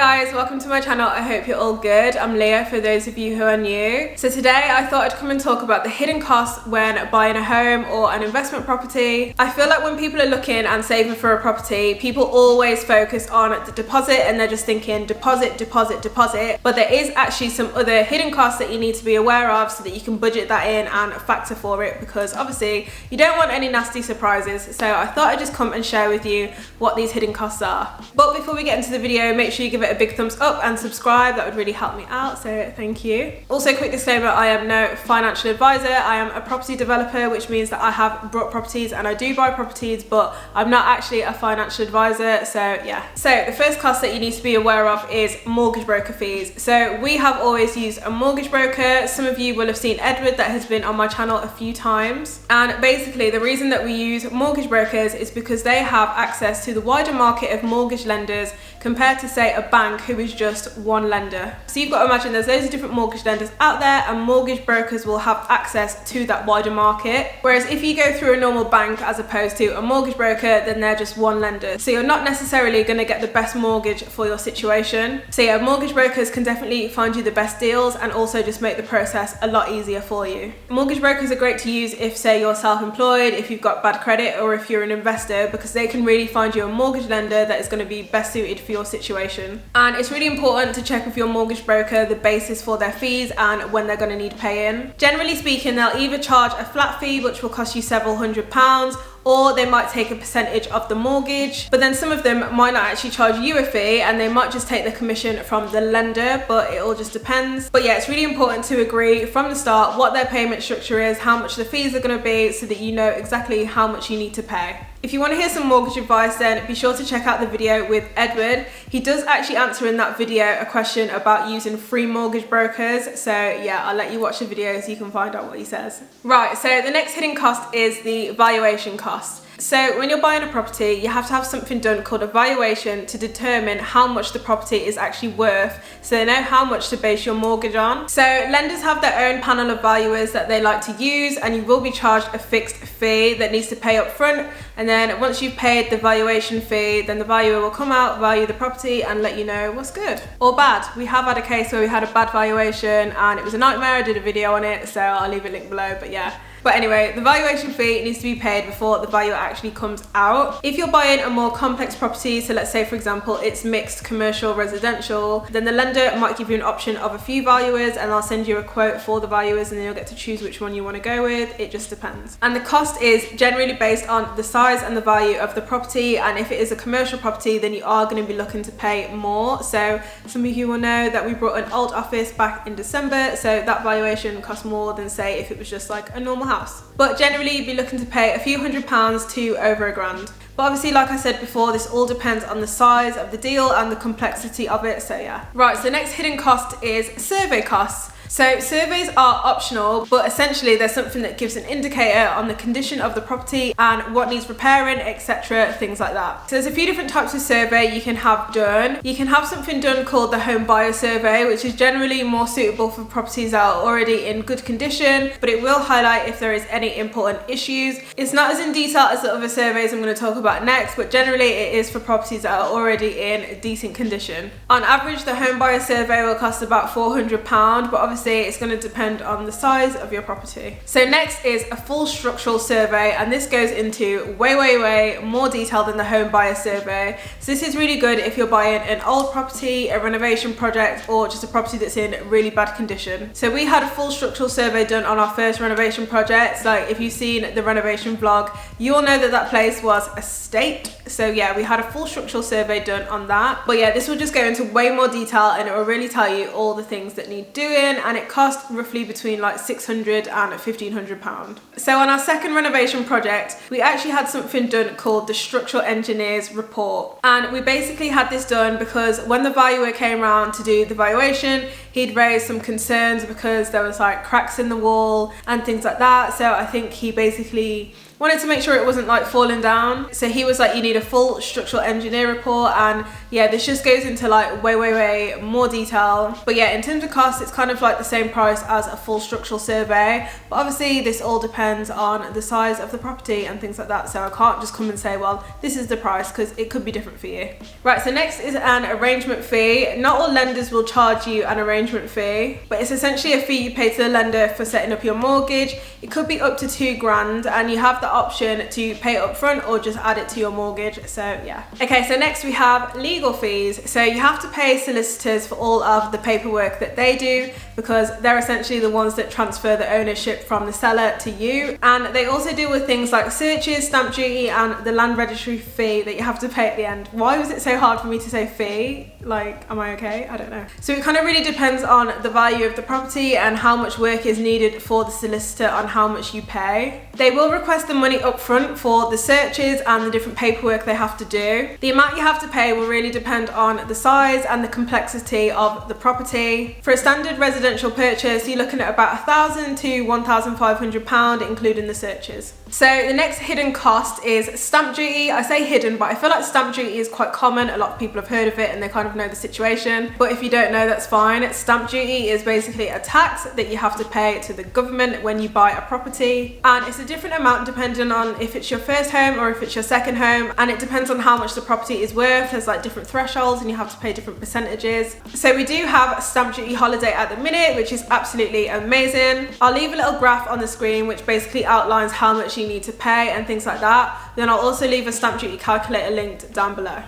Hi guys, welcome to my channel. I hope you're all good. I'm Leah for those of you who are new. So today I thought I'd come and talk about the hidden costs when buying a home or an investment property. I feel like when people are looking and saving for a property, people always focus on the deposit and they're just thinking deposit, deposit, deposit. But there is actually some other hidden costs that you need to be aware of so that you can budget that in and factor for it, because obviously you don't want any nasty surprises. So I thought I'd just come and share with you what these hidden costs are. But before we get into the video, make sure you give it a big thumbs up and subscribe. That would really help me out, so thank you. Also, quick disclaimer, I am no financial advisor. I am a property developer, which means that I have bought properties and I do buy properties, but I'm not actually a financial advisor. So yeah. So the first cost that you need to be aware of is mortgage broker fees. So we have always used a mortgage broker. Some of you will have seen Edward, that has been on my channel a few times. And basically the reason that we use mortgage brokers is because they have access to the wider market of mortgage lenders compared to, say, a bank who is just one lender. So you've got to imagine there's loads of different mortgage lenders out there, and mortgage brokers will have access to that wider market. Whereas if you go through a normal bank as opposed to a mortgage broker, then they're just one lender. So you're not necessarily going to get the best mortgage for your situation. So yeah, mortgage brokers can definitely find you the best deals and also just make the process a lot easier for you. Mortgage brokers are great to use if, say, you're self-employed, if you've got bad credit, or if you're an investor, because they can really find you a mortgage lender that is going to be best suited for your situation. And it's really important to check with your mortgage broker the basis for their fees and when they're going to need paying. Generally speaking, they'll either charge a flat fee, which will cost you several £100s, or they might take a percentage of the mortgage. But then some of them might not actually charge you a fee, and they might just take the commission from the lender, but it all just depends. But yeah, it's really important to agree from the start what their payment structure is, how much the fees are going to be, so that you know exactly how much you need to pay. If you want to hear some mortgage advice, then be sure to check out the video with Edward. He does actually answer in that video a question about using free mortgage brokers. So yeah, I'll let you watch the video so you can find out what he says. Right, so the next hidden cost is the valuation cost. So when you're buying a property, you have to have something done called a valuation to determine how much the property is actually worth, so they know how much to base your mortgage on. So lenders have their own panel of valuers that they like to use, and you will be charged a fixed fee that needs to pay up front, and then once you've paid the valuation fee, then the valuer will come out, value the property, and let you know what's good or bad. We have had a case where we had a bad valuation and it was a nightmare. I did a video on it, so I'll leave a link below, but yeah. But anyway, the valuation fee needs to be paid before the valuer actually comes out. If you're buying a more complex property, so let's say for example it's mixed commercial residential, then the lender might give you an option of a few valuers, and I'll send you a quote for the valuers, and then you'll get to choose which one you want to go with. It just depends. And the cost is generally based on the size and the value of the property, and if it is a commercial property, then you are going to be looking to pay more. So some of you will know that we brought an old office back in December, so that valuation cost more than, say, if it was just like a normal house. But generally you'd be looking to pay a few £100s to over £1,000. But obviously, like I said before, this all depends on the size of the deal and the complexity of it, so yeah. Right, so the next hidden cost is survey costs. So surveys are optional, but essentially they're something that gives an indicator on the condition of the property and what needs repairing, etc., things like that. So there's a few different types of survey you can have done. You can have something done called the home buyer survey, which is generally more suitable for properties that are already in good condition, but it will highlight if there is any important issues. It's not as in detail as the other surveys I'm going to talk about next, but generally it is for properties that are already in decent condition. On average, the home buyer survey will cost about £400, but obviously it's going to depend on the size of your property. So next is a full structural survey, and this goes into way more detail than the home buyer survey. So this is really good if you're buying an old property, a renovation project, or just a property that's in really bad condition. So we had a full structural survey done on our first renovation project. Like if you've seen the renovation vlog, you'll know that that place was a state. So yeah, we had a full structural survey done on that. But yeah, this will just go into way more detail, and it will really tell you all the things that need doing, and it cost roughly between like £600 and £1,500. So on our second renovation project, we actually had something done called the structural engineer's report, and we basically had this done because when the valuer came around to do the valuation, he'd raised some concerns because there was like cracks in the wall and things like that. So I think he basically wanted to make sure it wasn't like falling down. So he was like, you need a full structural engineer report, and yeah, this just goes into like way more detail. But yeah, in terms of cost, it's kind of like the same price as a full structural survey, but obviously this all depends on the size of the property and things like that, so I can't just come and say, well, this is the price, because it could be different for you. Right, so next is an arrangement fee. Not all lenders will charge you an arrangement fee, but it's essentially a fee you pay to the lender for setting up your mortgage. It could be up to £2,000, and you have the option to pay it up front or just add it to your mortgage. So yeah. Okay, so next we have legal fees. So you have to pay solicitors for all of the paperwork that they do, because they're essentially the ones that transfer the ownership from the seller to you. And they also deal with things like searches, stamp duty, and the land registry fee that you have to pay at the end. Why was it so hard for me to say fee? Like, am I okay? I don't know. So it kind of really depends on the value of the property and how much work is needed for the solicitor on how much you pay. They will request the money up front for the searches and the different paperwork they have to do. The amount you have to pay will really depend on the size and the complexity of the property. For a standard residential purchase, you're looking at about £1,000 to £1,500, including the searches. So the next hidden cost is stamp duty. I say hidden, but I feel like stamp duty is quite common. A lot of people have heard of it and they kind of know the situation. But if you don't know, that's fine. Stamp duty is basically a tax that you have to pay to the government when you buy a property. And it's a different amount depending on if it's your first home or if it's your second home. And it depends on how much the property is worth. There's like different thresholds and you have to pay different percentages. So we do have a stamp duty holiday at the minute, which is absolutely amazing. I'll leave a little graph on the screen which basically outlines how much you need to pay and things like that. Then I'll also leave a stamp duty calculator linked down below.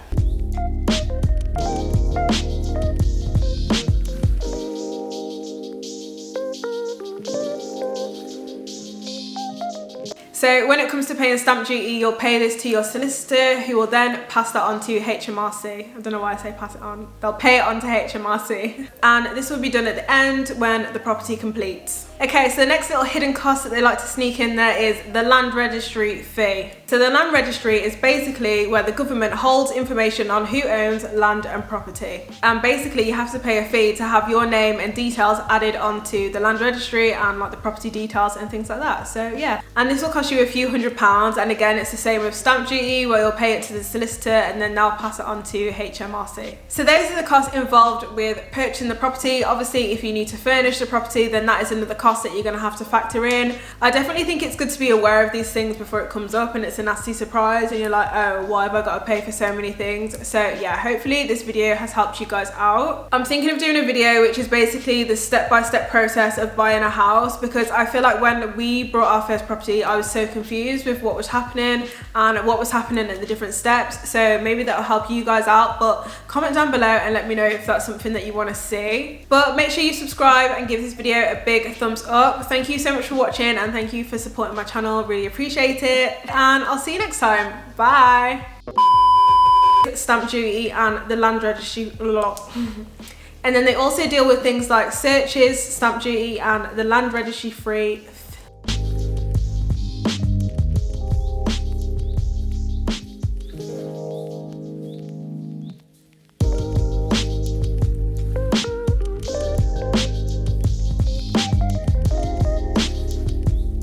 So when it comes to paying stamp duty, you'll pay this to your solicitor, who will then pass that on to HMRC. I don't know why I say pass it on. They'll pay it on to HMRC. And this will be done at the end when the property completes. Okay, so the next little hidden cost that they like to sneak in there is the land registry fee. So the land registry is basically where the government holds information on who owns land and property. And basically you have to pay a fee to have your name and details added onto the land registry and like the property details and things like that. So yeah, and this will cost you a few £100s. And again, it's the same with stamp duty, where you'll pay it to the solicitor and then they'll pass it on to HMRC. So those are the costs involved with purchasing the property. Obviously, if you need to furnish the property, then that is another cost that you're going to have to factor in. I definitely think it's good to be aware of these things before it comes up and it's a nasty surprise and you're like, oh, why have I got to pay for so many things? So yeah, hopefully this video has helped you guys out. I'm thinking of doing a video which is basically the step-by-step process of buying a house, because I feel like when we bought our first property, I was so confused with what was happening and what was happening at the different steps. So maybe that'll help you guys out, but comment down below and let me know if that's something that you want to see. But make sure you subscribe and give this video a big thumbs up. Thank you so much for watching and thank you for supporting my channel. Really appreciate it, and I'll see you next time. Bye. Stamp duty and the land registry. And then they also deal with things like searches, stamp duty, and the land registry fee.